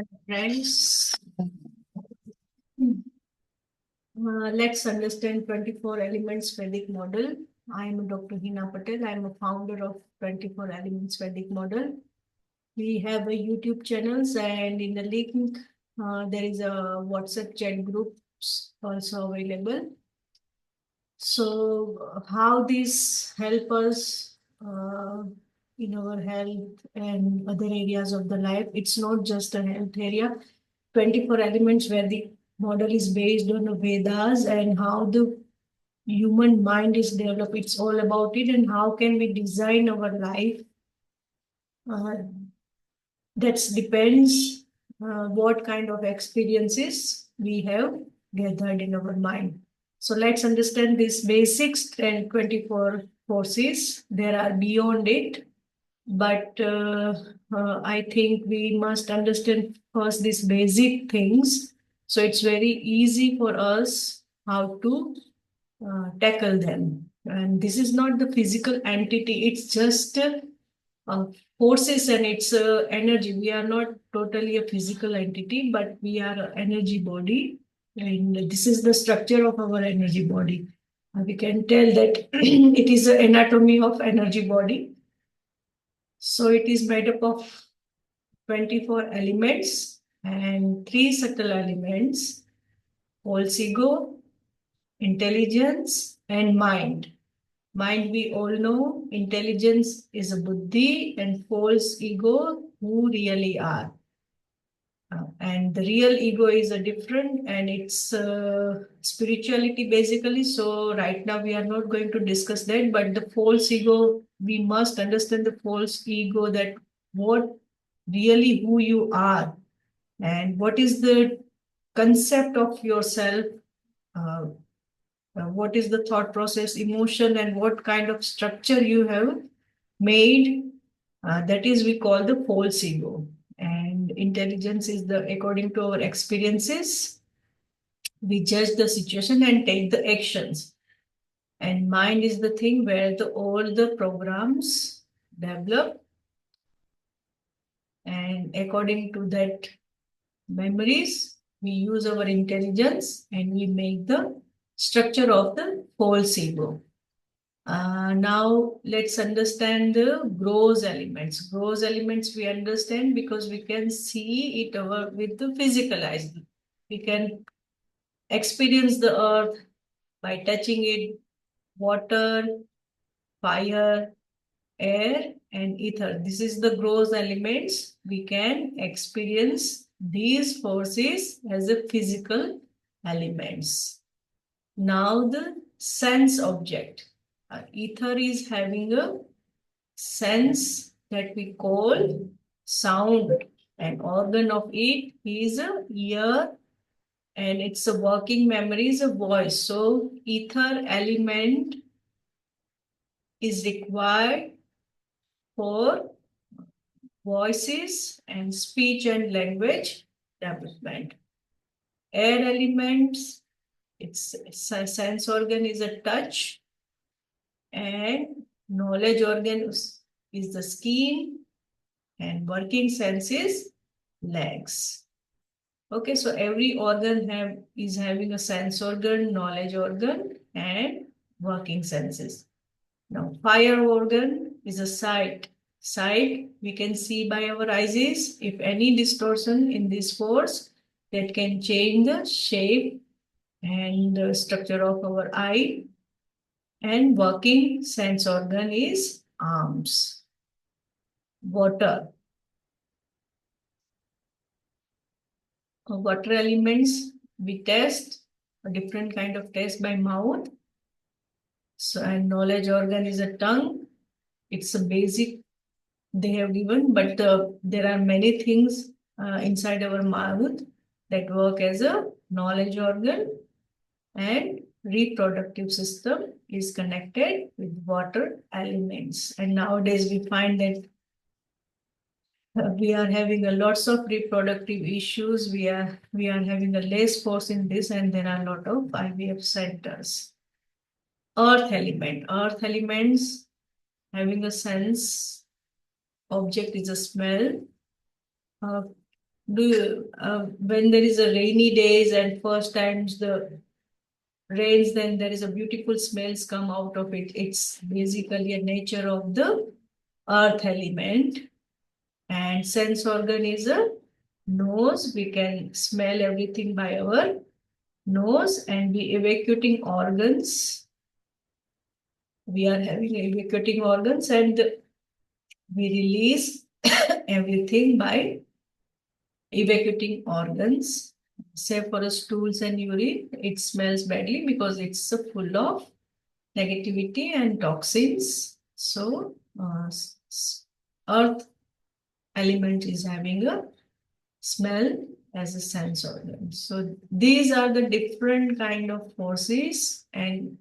Hello, friends. Let's understand 24 elements Vedic model. I am Dr. Hina Patel. I am a founder of 24 elements Vedic model. We have a YouTube channels, and in the link there is a WhatsApp chat groups also available. So how this help us in our health and other areas of the life? It's not just a health area. 24 elements where the model is based on the Vedas and how the human mind is developed. It's all about it and how can we design our life. Uh, that depends what kind of experiences we have gathered in our mind. So let's understand these basics and 24 forces. There are beyond it, but I think we must understand first these basic things. So it's very easy for us how to tackle them. And this is not the physical entity, it's just uh, forces and it's energy. We are not totally a physical entity, but we are an energy body. And this is the structure of our energy body. We can tell that it is the anatomy of energy body. So it is made up of 24 elements and three subtle elements: false ego, intelligence, and mind. Mind, we all know, intelligence is a buddhi, and false ego, who really are. And the real ego is a different, and it's spirituality basically. So right now we are not going to discuss that, but the false ego, we must understand the false ego, that what really who you are and what is the concept of yourself, uh, what is the thought process, emotion, and what kind of structure you have made. That is, we call the false ego. And intelligence is the according to our experiences, we judge the situation and take the actions. And mind is the thing where all the programs develop, and according to that memories, we use our intelligence and we make the structure of the false ego. Now let's understand the gross elements. Gross elements we understand because we can see it with the physical eyes. We can experience the earth by touching it: water, fire, air, and ether. This is the gross elements. We can experience these forces as a physical elements. Now the sense object. Ether is having a sense that we call sound. An organ of it is a ear, and it's a working memory is a voice. So ether element is required for voices and speech and language development. Air elements, its sense organ is a touch, and knowledge organ is the skin, and working sense is legs. Okay, so every organ is having a sense organ, knowledge organ, and working senses. Now, fire organ is a sight. Sight we can see by our eyes. If any distortion in this force, that can change the shape and the structure of our eye. And working sense organ is arms. Water. Water elements we test a different kind of test by mouth. So, and knowledge organ is a tongue. It's a basic they have given, but there are many things inside our mouth that work as a knowledge organ, and reproductive system is connected with water elements. And nowadays we find that we are having a lots of reproductive issues. We are having a less force in this, and there are a lot of IVF centers. Earth element. Earth elements having a sense object is a smell. When there is a rainy days and first times the rains, then there is a beautiful smells come out of it. It's basically a nature of the earth element. And sense organ is a nose. We can smell everything by our nose, and we evacuating organs. We are having evacuating organs, and we release everything by evacuating organs. Say for a stools and urine, it smells badly because it's full of negativity and toxins. So, earth element is having a smell as a sense organ. So these are the different kind of forces, and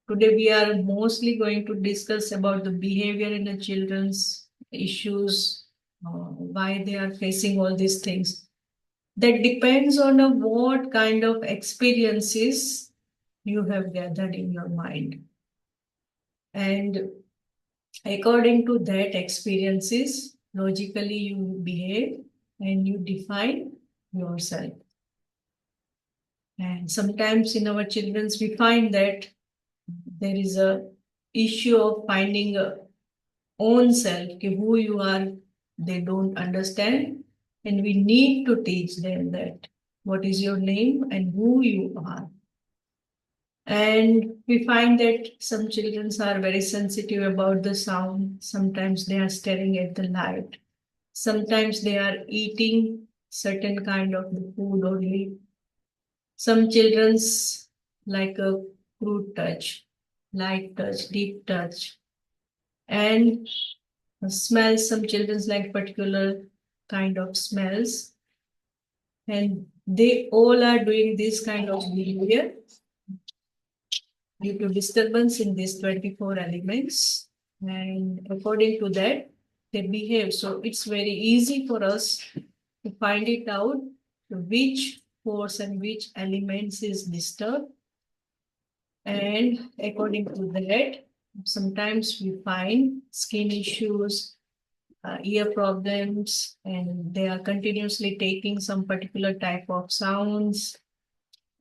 today we are mostly going to discuss about the behavior in the children's issues, why they are facing all these things. That depends on what kind of experiences you have gathered in your mind. And according to that experiences, logically you behave and you define yourself. And sometimes in our children's, we find that there is a issue of finding a own self, who you are, they don't understand. And we need to teach them that what is your name and who you are. And we find that some children are very sensitive about the sound. Sometimes they are staring at the light. Sometimes they are eating certain kind of the food only. Some children's like a crude touch, light touch, deep touch, and smells. Some children's like particular kind of smells, and they all are doing this kind of behavior due to disturbance in these 24 elements. And according to that, they behave. So it's very easy for us to find it out which force and which elements is disturbed. And according to that, sometimes we find skin issues, ear problems, and they are continuously taking some particular type of sounds.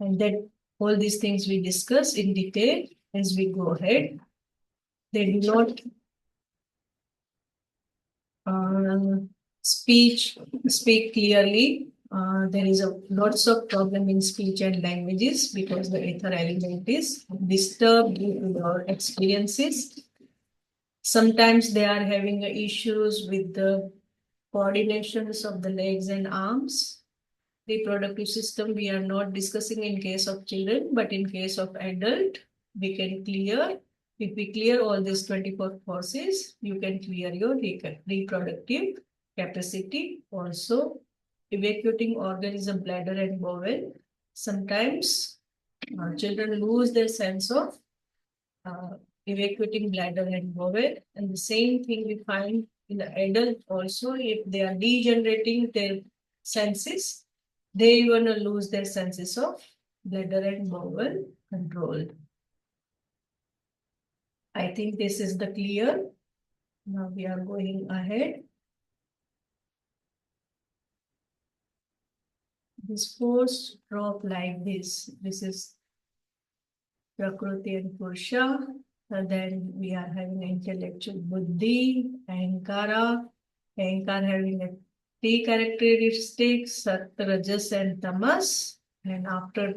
And that all these things we discuss in detail as we go ahead. They do not speak clearly. There is a lots of problem in speech and languages because the ether element is disturbed due to our experiences. Sometimes they are having issues with the coordinations of the legs and arms. Reproductive system we are not discussing in case of children, but in case of adult, we can clear. If we clear all these 24 forces, you can clear your reproductive capacity. Also, evacuating organism, bladder and bowel. Sometimes children lose their sense of evacuating bladder and bowel. And the same thing we find in the adult also. If they are degenerating their senses, they gonna lose their senses of bladder and bowel control. I think this is the clear. Now we are going ahead. This force drop like this. This is Prakriti and Purusha. And then we are having intellectual Buddhi, Ahankara. Ahankara having a three characteristics, Sattva, Rajas and Tamas. And after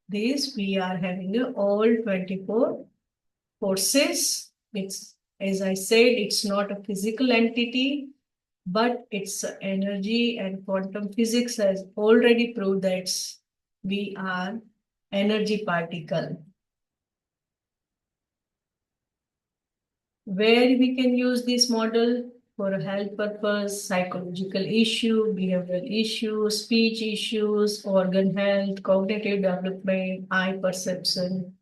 this, we are having all 24 forces. It's, as I said, it's not a physical entity, but it's energy, and quantum physics has already proved that we are energy particle. Where we can use this model for a health purpose, psychological issue, behavioral issues, speech issues, organ health, cognitive development, eye perception,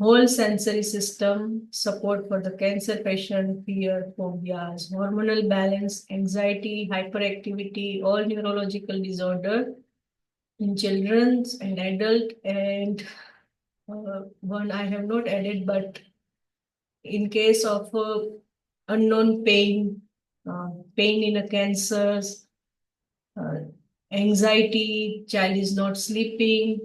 whole sensory system, support for the cancer patient, fear, phobias, hormonal balance, anxiety, hyperactivity, all neurological disorder in children and adult, and one I have not added, but in case of unknown pain, pain in a cancers, anxiety, child is not sleeping,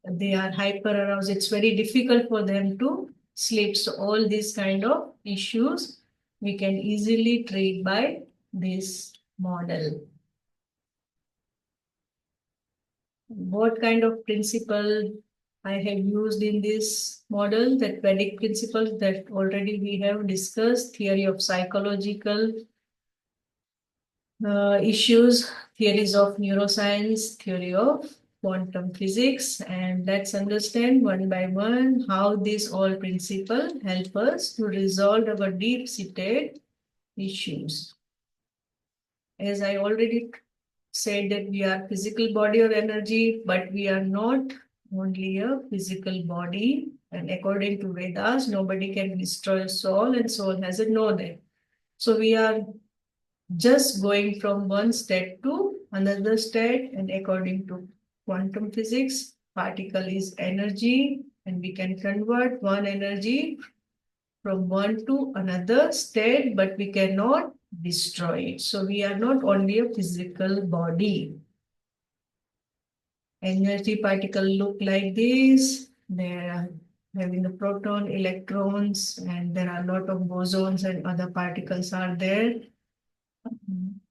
they are hyper aroused. It's very difficult for them to sleep. So all these kind of issues we can easily treat by this model. What kind of principle I have used in this model? That Vedic principles that already we have discussed, theory of psychological issues, theories of neuroscience, theory of quantum physics, and let's understand one by one how these all principles help us to resolve our deep-seated issues. As I already said that we are physical body or energy, but we are not only a physical body. And according to Vedas, nobody can destroy soul, and soul has a no there. So we are just going from one state to another state, and according to quantum physics, particle is energy, and we can convert one energy from one to another state, but we cannot destroy it. So we are not only a physical body. Energy particle look like this. They are having the proton, electrons, and there are a lot of bosons and other particles are there.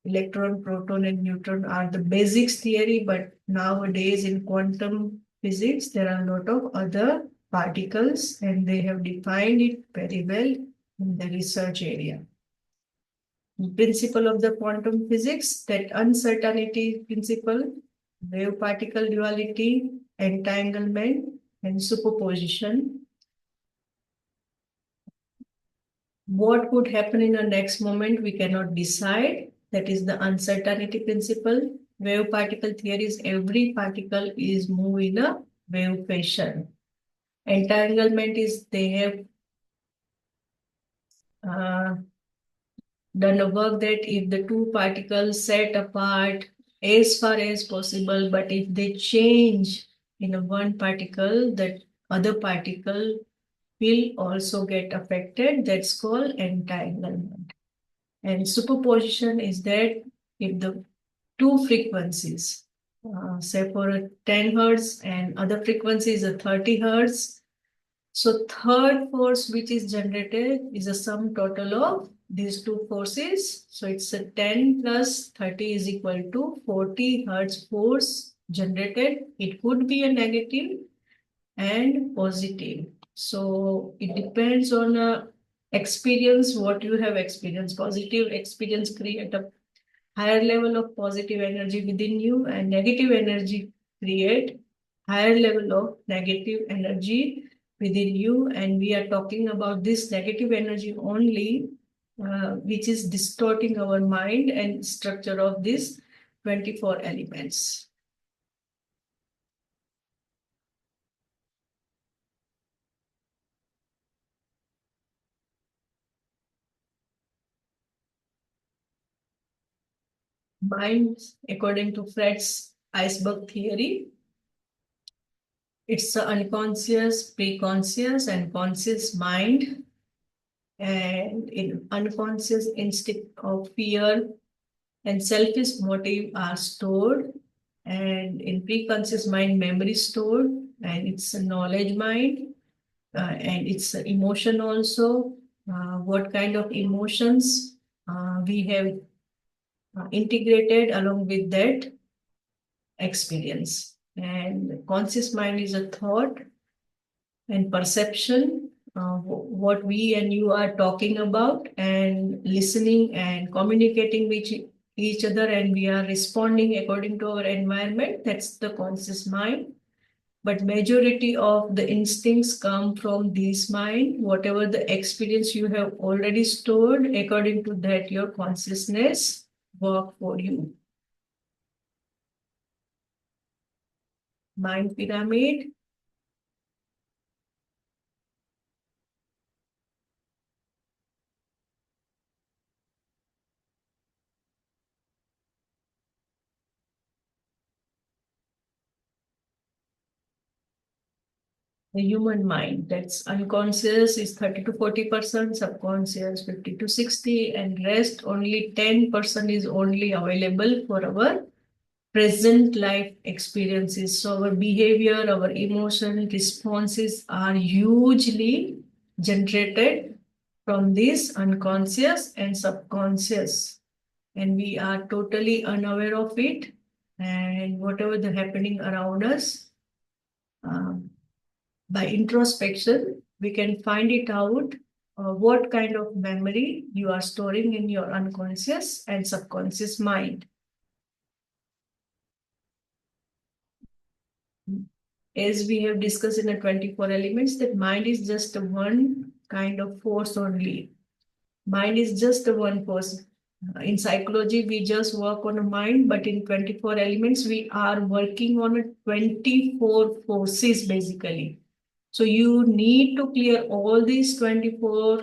Electron, proton, and neutron are the basics theory, but nowadays in quantum physics, there are a lot of other particles, and they have defined it very well in the research area. The principle of the quantum physics, that uncertainty principle, wave particle duality, entanglement, and superposition. What could happen in the next moment, we cannot decide. That is the uncertainty principle. Wave particle theory is every particle is moving in a wave fashion. Entanglement is they have done a work that if the two particles set apart as far as possible, but if they change in a one particle, that other particle will also get affected. That's called entanglement. And superposition is that if the two frequencies, say for a 10 hertz and other frequency is a 30 hertz, so third force which is generated is a sum total of these two forces. So it's a 10 plus 30 is equal to 40 hertz force generated. It could be a negative and positive. So it depends on experience, what you have experienced. Positive experience create a higher level of positive energy within you, and negative energy create higher level of negative energy within you. And we are talking about this negative energy only, which is distorting our mind and structure of these 24 elements. Mind, according to Fred's iceberg theory, it's the unconscious, preconscious, and conscious mind. And in unconscious, instinct of fear and selfish motive are stored. And in preconscious mind, memory stored, and it's a knowledge mind, and it's emotion also. What kind of emotions we have integrated along with that experience. And conscious mind is a thought and perception, what we and you are talking about and listening and communicating with each other, and we are responding according to our environment. That's the conscious mind. But majority of the instincts come from this mind. Whatever the experience you have already stored, according to that, your consciousness work for you. Mind pyramid. The human mind, that's unconscious is 30 to 40%, subconscious 50 to 60, and rest only 10% is only available for our present life experiences. So our behavior, our emotion responses are hugely generated from this unconscious and subconscious, and we are totally unaware of it. And whatever the happening around us, um, by introspection, we can find it out what kind of memory you are storing in your unconscious and subconscious mind. As we have discussed in the 24 elements, that mind is just one kind of force only. Mind is just one force. In psychology, we just work on a mind, but in 24 elements, we are working on a 24 forces basically. So you need to clear all these 24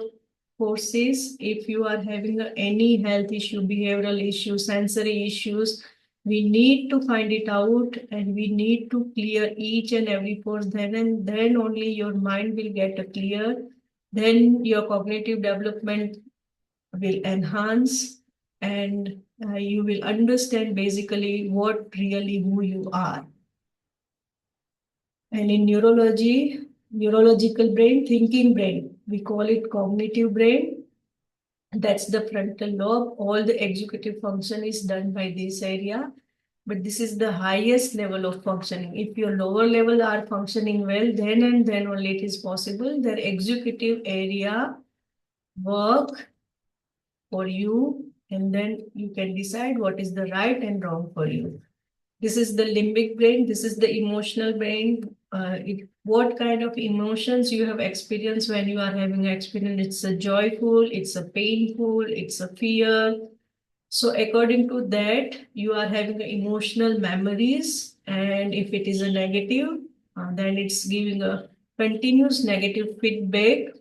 forces. If you are having any health issue, behavioral issue, sensory issues, we need to find it out and we need to clear each and every force. Then and then only your mind will get a clear. Then your cognitive development will enhance, and you will understand basically what really who you are. And in neurology, neurological brain, thinking brain, we call it cognitive brain. That's the frontal lobe. All the executive function is done by this area, but this is the highest level of functioning. If your lower level are functioning well, then and then only it is possible their executive area work for you, and then you can decide what is the right and wrong for you. This is the limbic brain. This is the emotional brain. What kind of emotions you have experienced when you are having an experience? It's a joyful, it's a painful, it's a fear. So according to that, you are having emotional memories. And if it is a negative, then it's giving a continuous negative feedback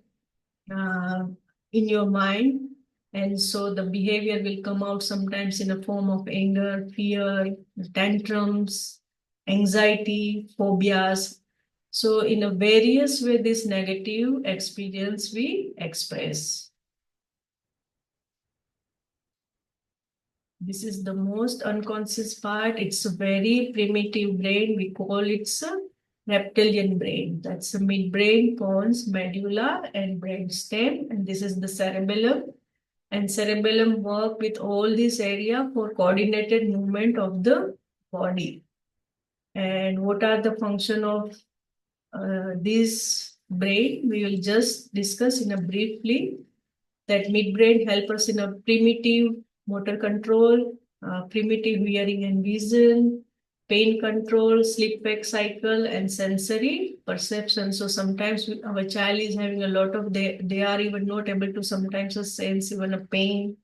uh, in your mind. And so the behavior will come out sometimes in a form of anger, fear, tantrums, anxiety, phobias. So in a various way, this negative experience we express. This is the most unconscious part. It's a very primitive brain. We call it a reptilian brain. That's the midbrain, pons, medulla, and brainstem. And this is the cerebellum. And cerebellum work with all this area for coordinated movement of the body. And what are the function of this brain? We will just discuss in a briefly. That midbrain help us in a primitive motor control, primitive hearing and vision, pain control, sleep-wake cycle, and sensory perception. So sometimes our child is having a lot of, they are even not able to sometimes sense even a pain.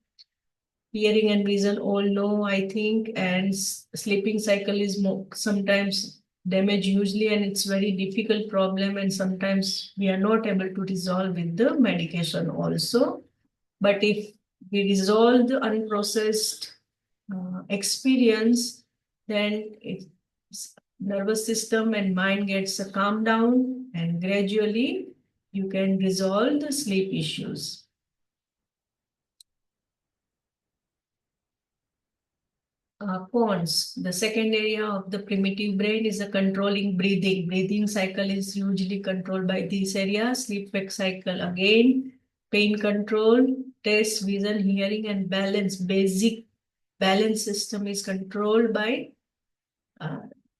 Hearing and vision all know, I think, and sleeping cycle is more, sometimes damaged hugely, and it's very difficult problem, and sometimes we are not able to resolve with the medication also. But if we resolve the unprocessed experience, then it's nervous system and mind gets a calm down, and gradually you can resolve the sleep issues. Pons, the second area of the primitive brain is a controlling breathing. Breathing cycle is usually controlled by this area. Sleep-wake cycle again. Pain control, taste, vision, hearing, and balance. Basic balance system is controlled by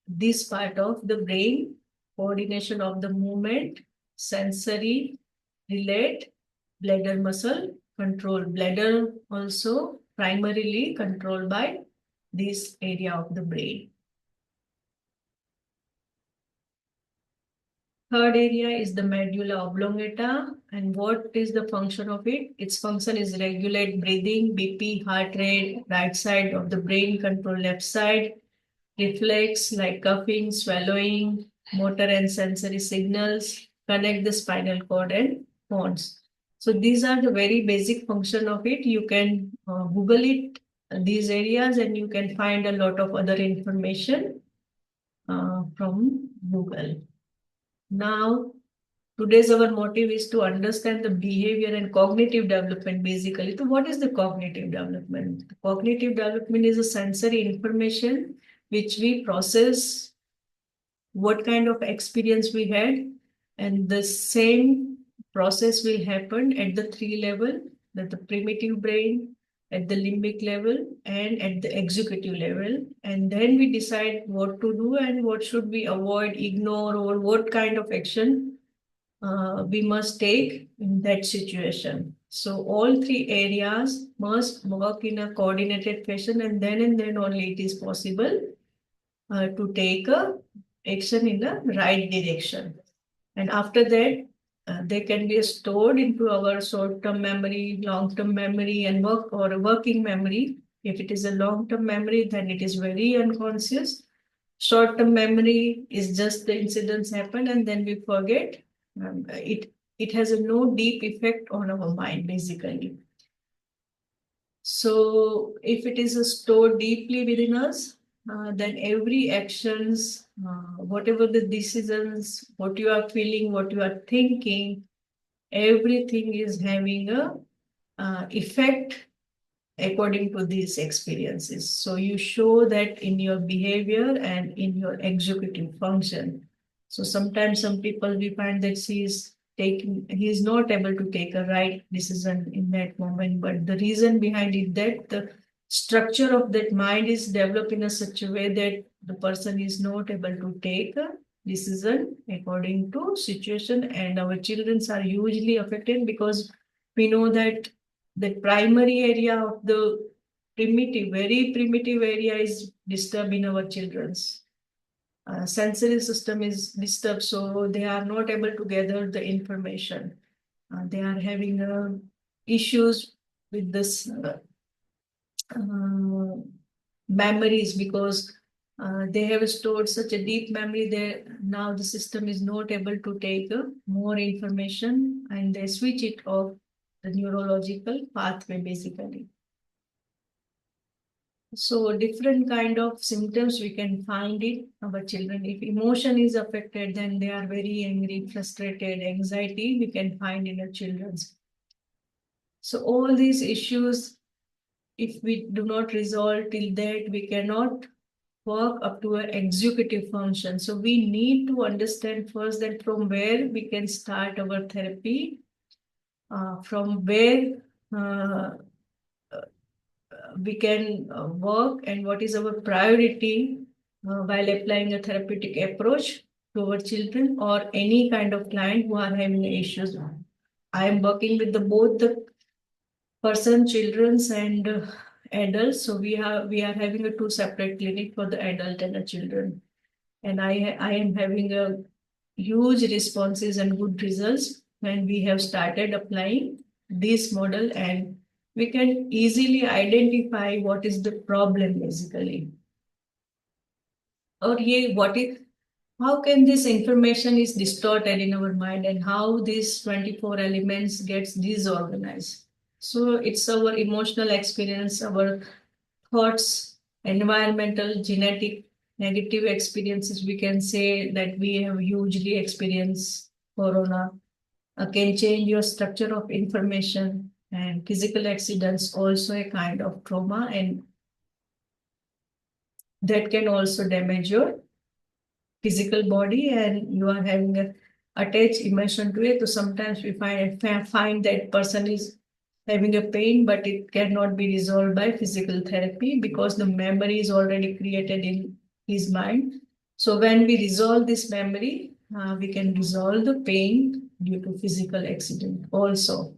this part of the brain. Coordination of the movement, sensory, relate, bladder muscle control. Bladder also primarily controlled by this area of the brain. Third area is the medulla oblongata. And what is the function of it? Its function is regulate breathing, BP, heart rate, right side of the brain, control left side, reflex like coughing, swallowing, motor and sensory signals, connect the spinal cord and pons. So these are the very basic function of it. You can Google it, these areas, and you can find a lot of other information from Google. Now, today's our motive is to understand the behavior and cognitive development basically. So what is the cognitive development? The cognitive development is a sensory information which we process what kind of experience we had, and the same process will happen at the three level, that the primitive brain, at the limbic level, and at the executive level. And then we decide what to do and what should we avoid, ignore, or what kind of action we must take in that situation. So all three areas must work in a coordinated fashion, and then only it is possible to take a action in the right direction. And after that, they can be stored into our short-term memory, long-term memory, and working memory. If it is a long-term memory, then it is very unconscious. Short-term memory is just the incidents happen and then we forget. It has a no deep effect on our mind, basically. So if it is stored deeply within us, then every actions, whatever the decisions, what you are feeling, what you are thinking, everything is having a effect according to these experiences. So you show that in your behavior and in your executive function. So sometimes some people we find that he is not able to take a right decision in that moment. But the reason behind it that the structure of that mind is developed in a such a way that the person is not able to take a decision according to situation, and our children are hugely affected because we know that the primary area of the very primitive area is disturbed in our children's. Sensory system is disturbed, so they are not able to gather the information. They are having issues with this memories because they have stored such a deep memory that now the system is not able to take more information, and they switch it off the neurological pathway, basically. So different kind of symptoms we can find in our children. If emotion is affected, then they are very angry, frustrated, anxiety we can find in our children's. So all these issues, if we do not resolve till that, we cannot work up to an executive function. So we need to understand first that from where we can start our therapy, from where we can work, and what is our priority while applying a therapeutic approach to our children or any kind of client who are having issues. I am working with both the person, children's and adults. So we are having a two separate clinic for the adult and the children. And I am having a huge responses and good results when we have started applying this model, and we can easily identify what is the problem basically. Or how can this information is distorted in our mind and how these 24 elements gets disorganized. So it's our emotional experience, our thoughts, environmental, genetic, negative experiences. We can say that we have hugely experienced corona. Can change your structure of information, and physical accidents also a kind of trauma, and that can also damage your physical body, and you are having a attached emotion to it. So sometimes we find that person is having a pain, but it cannot be resolved by physical therapy because the memory is already created in his mind. So when we resolve this memory, we can resolve the pain due to physical accident also.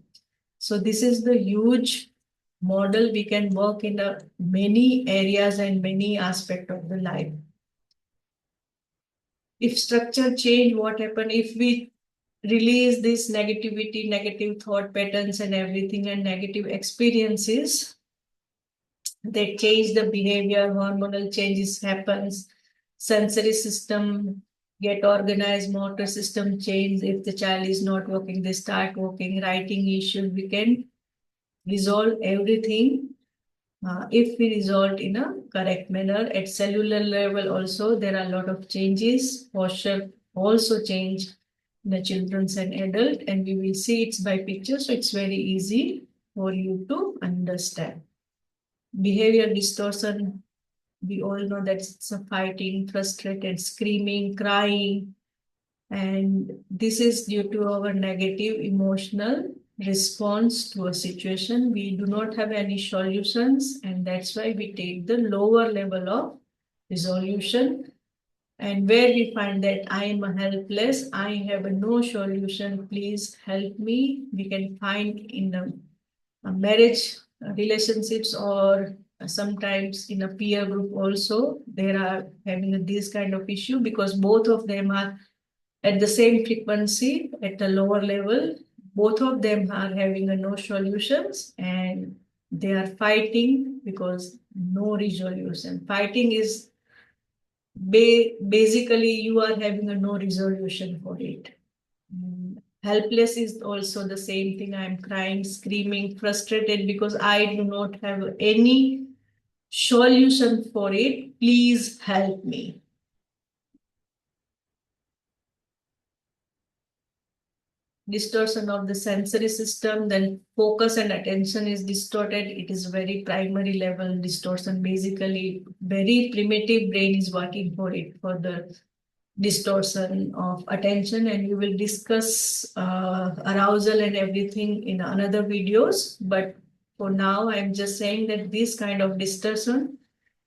So this is the huge model. We can work in many areas and many aspects of the life. If structure change, what happen if we release this negativity, negative thought patterns and everything, and negative experiences, they change the behavior, hormonal changes happens, sensory system get organized, motor system change. If the child is not working, they start working, writing issues, we can resolve everything if we resolve in a correct manner. At cellular level also, there are a lot of changes. Posture also change in the children's and adult, and we will see it's by picture, so it's very easy for you to understand. Behavior distortion we all know that it's a fighting, frustrated, screaming, crying, and this is due to our negative emotional response to a situation. We do not have any solutions, and that's why we take the lower level of resolution. And where we find that I am helpless, I have no solution, please help me, we can find in a marriage relationships, or sometimes in a peer group also there are having this kind of issue, because both of them are at the same frequency at a lower level. Both of them are having a no solutions, and they are fighting because no resolution. Fighting is basically you are having a no resolution for it. Helpless is also the same thing. I'm crying, screaming, frustrated because I do not have any solution for it. Please help me. Distortion of the sensory system, then focus and attention is distorted. It is very primary level distortion. Basically, very primitive brain is working for it, for the distortion of attention, and we will discuss arousal and everything in another videos. But for now, I'm just saying that this kind of distortion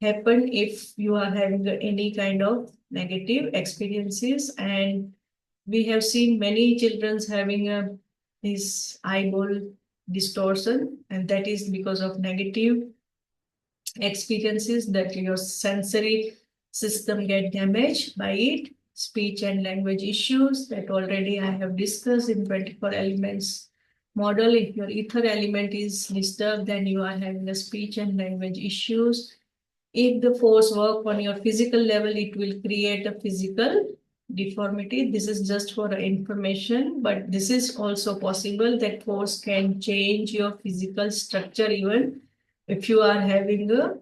happen if you are having any kind of negative experiences. And we have seen many children having this eyeball distortion, and that is because of negative experiences, that your sensory system get damaged by it. Speech and language issues that already I have discussed in 24 elements model. If your ether element is disturbed, then you are having a speech and language issues. If the force work on your physical level, it will create a physical deformity. This is just for information, but this is also possible that force can change your physical structure even if you are having a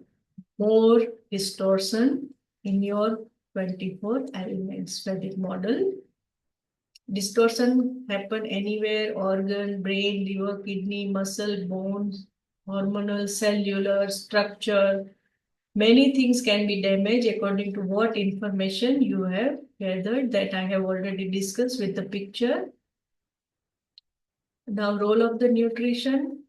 more distortion in your 24 elements Vedic model. Distortion happen anywhere: organ, brain, liver, kidney, muscle, bones, hormonal, cellular, structure. Many things can be damaged according to what information you have gathered, that I have already discussed with the picture. Now, role of the nutrition.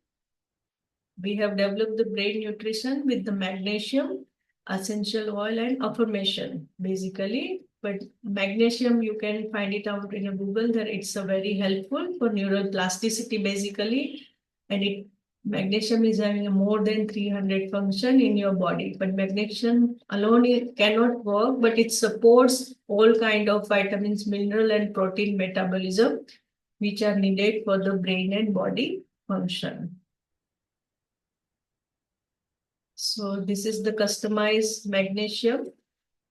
We have developed the brain nutrition with the magnesium, essential oil, and affirmation, basically. But magnesium, you can find it out in a Google, that it's a very helpful for neural plasticity, basically. And magnesium is having a more than 300 function in your body. But magnesium alone it cannot work, but it supports all kind of vitamins, mineral, and protein metabolism, which are needed for the brain and body function. So this is the customized magnesium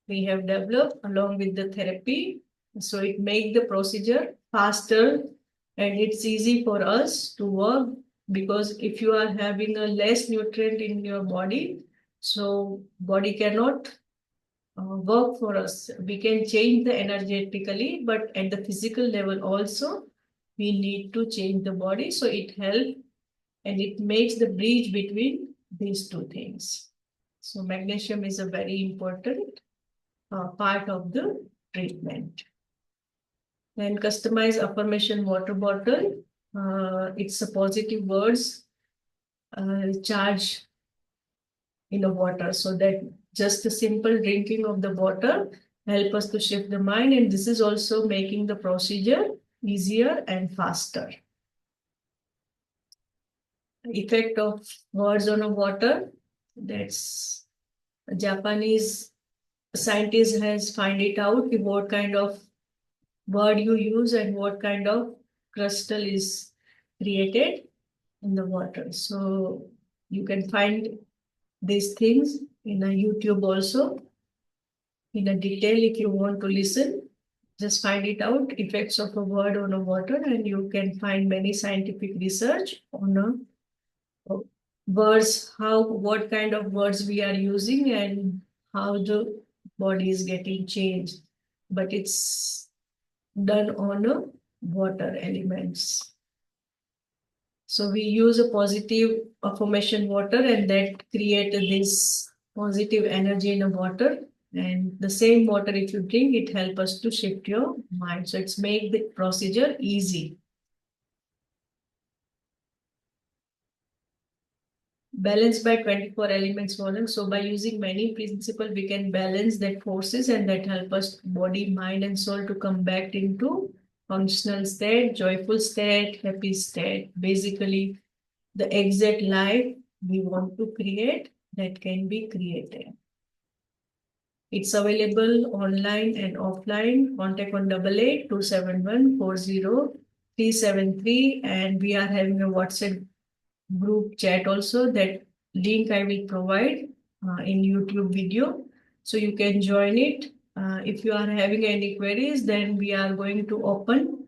we have developed along with the therapy. So it makes the procedure faster, and it's easy for us to work, because if you are having a less nutrient in your body, so body cannot work for us. We can change the energetically, but at the physical level also, we need to change the body. So it helps, and it makes the bridge between these two things. So magnesium is a very important part of the treatment. Then customized affirmation water bottle. It's a positive words charge in the water, so that just a simple drinking of the water help us to shift the mind, and this is also making the procedure easier and faster. Effect of words on a water. That's a Japanese scientist has find it out what kind of word you use and what kind of crystal is created in the water. So you can find these things in a YouTube also in a detail. If you want to listen, just find it out, effects of a word on a water, and you can find many scientific research on a words, what kind of words we are using and how the body is getting changed. But it's done on a water elements. So we use a positive affirmation water, and that create this positive energy in a water, and the same water if you drink, it helps us to shift your mind. So it's make the procedure easy. Balance by 24 elements model. So by using many principles, we can balance that forces and that help us body, mind, and soul to come back into functional state, joyful state, happy state. Basically, the exact life we want to create that can be created. It's available online and offline. Contact on 88827140 and we are having a WhatsApp group chat also. That link I will provide in YouTube video, so you can join it. If you are having any queries, then we are going to open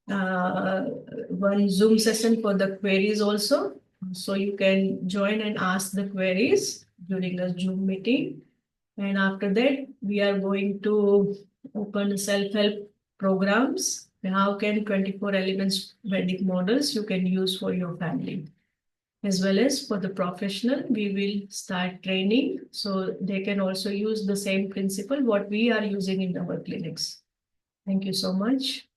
uh, one Zoom session for the queries also. So you can join and ask the queries during the Zoom meeting. And after that, we are going to open self-help programs. How can 24 elements Vedic models you can use for your family? As well as for the professional, we will start training so they can also use the same principle what we are using in our clinics. Thank you so much.